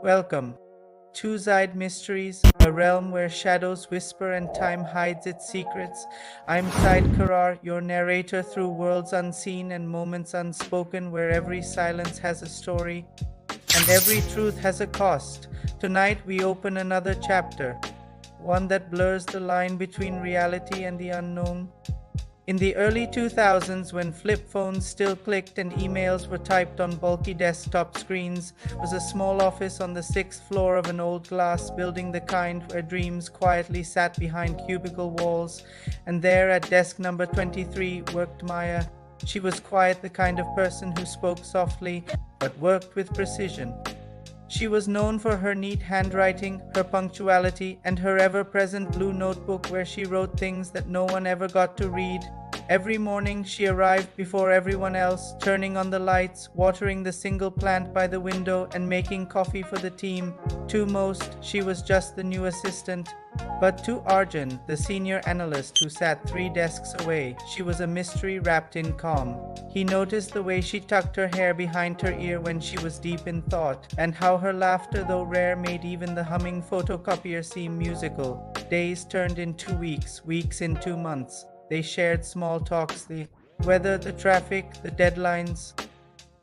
Welcome. XYED Mysteries, a realm where shadows whisper and time hides its secrets. I'm Said Karar, your narrator through worlds unseen and moments unspoken, where every silence has a story and every truth has a cost. Tonight we open another chapter, one that blurs the line between reality and the unknown. In the early 2000s, when flip phones still clicked and emails were typed on bulky desktop screens, was a small office on the sixth floor of an old glass building, the kind where dreams quietly sat behind cubicle walls. And there, at desk number 23, worked Maya. She was quiet, the kind of person who spoke softly but worked with precision. She was known for her neat handwriting, her punctuality, and her ever-present blue notebook where she wrote things that no one ever got to read. Every morning she arrived before everyone else, turning on the lights, watering the single plant by the window, and making coffee for the team. To most, she was just the new assistant. But to Arjun, the senior analyst who sat 3 desks away, she was a mystery wrapped in calm. He noticed the way she tucked her hair behind her ear when she was deep in thought, and how her laughter, though rare, made even the humming photocopier seem musical. Days turned into weeks, weeks into months. They shared small talks, the weather, the traffic, the deadlines.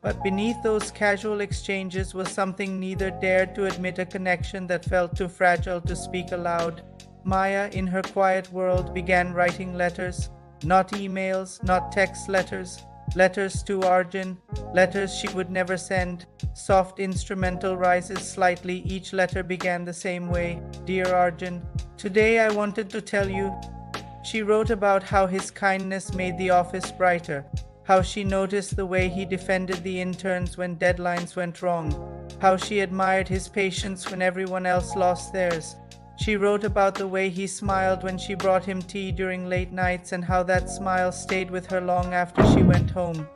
But beneath those casual exchanges was something neither dared to admit, a connection that felt too fragile to speak aloud. Maya, in her quiet world, began writing letters. Not emails, not text letters. Letters to Arjun, letters she would never send. Soft instrumental rises slightly, each letter began the same way. Dear Arjun, today I wanted to tell you. She wrote about how his kindness made the office brighter, how she noticed the way he defended the interns when deadlines went wrong, how she admired his patience when everyone else lost theirs. She wrote about the way he smiled when she brought him tea during late nights, and how that smile stayed with her long after she went home.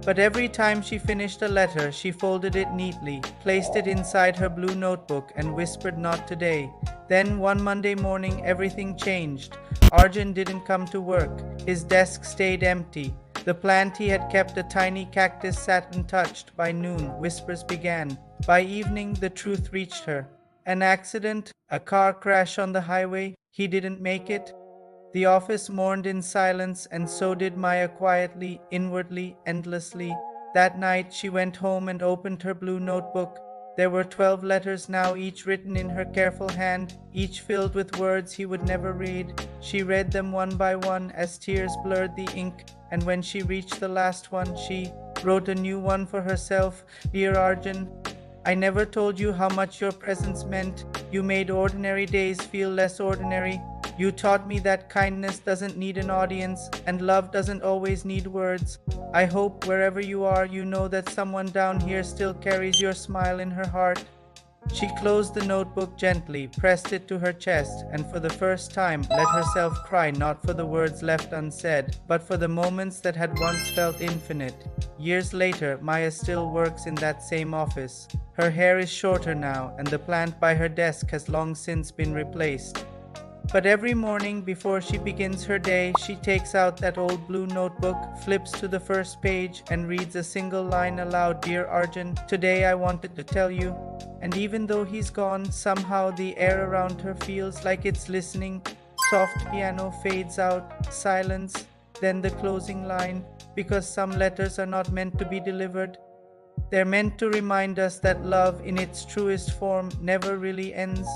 But every time she finished a letter, she folded it neatly, placed it inside her blue notebook, and whispered, "Not today." Then one Monday morning, everything changed. Arjun didn't come to work. His desk stayed empty. The plant he had kept, a tiny cactus, sat untouched. By noon, whispers began. By evening, the truth reached her. An accident, a car crash on the highway. He didn't make it. The office mourned in silence, and so did Maya, quietly, inwardly, endlessly. That night she went home and opened her blue notebook. There were 12 letters now, each written in her careful hand, each filled with words he would never read. She read them one by one as tears blurred the ink, and when she reached the last one, she wrote a new one for herself. Dear Arjun, I never told you how much your presence meant. You made ordinary days feel less ordinary. You taught me that kindness doesn't need an audience, and love doesn't always need words. I hope wherever you are, you know that someone down here still carries your smile in her heart. She closed the notebook gently, pressed it to her chest, and for the first time let herself cry, not for the words left unsaid, but for the moments that had once felt infinite. Years later, Maya still works in that same office. Her hair is shorter now, and the plant by her desk has long since been replaced. But every morning before she begins her day, she takes out that old blue notebook, flips to the first page, and reads a single line aloud. Dear Arjun, today I wanted to tell you. And even though he's gone, somehow the air around her feels like it's listening. Soft piano fades out, silence, then the closing line, because some letters are not meant to be delivered. They're meant to remind us that love, in its truest form, never really ends.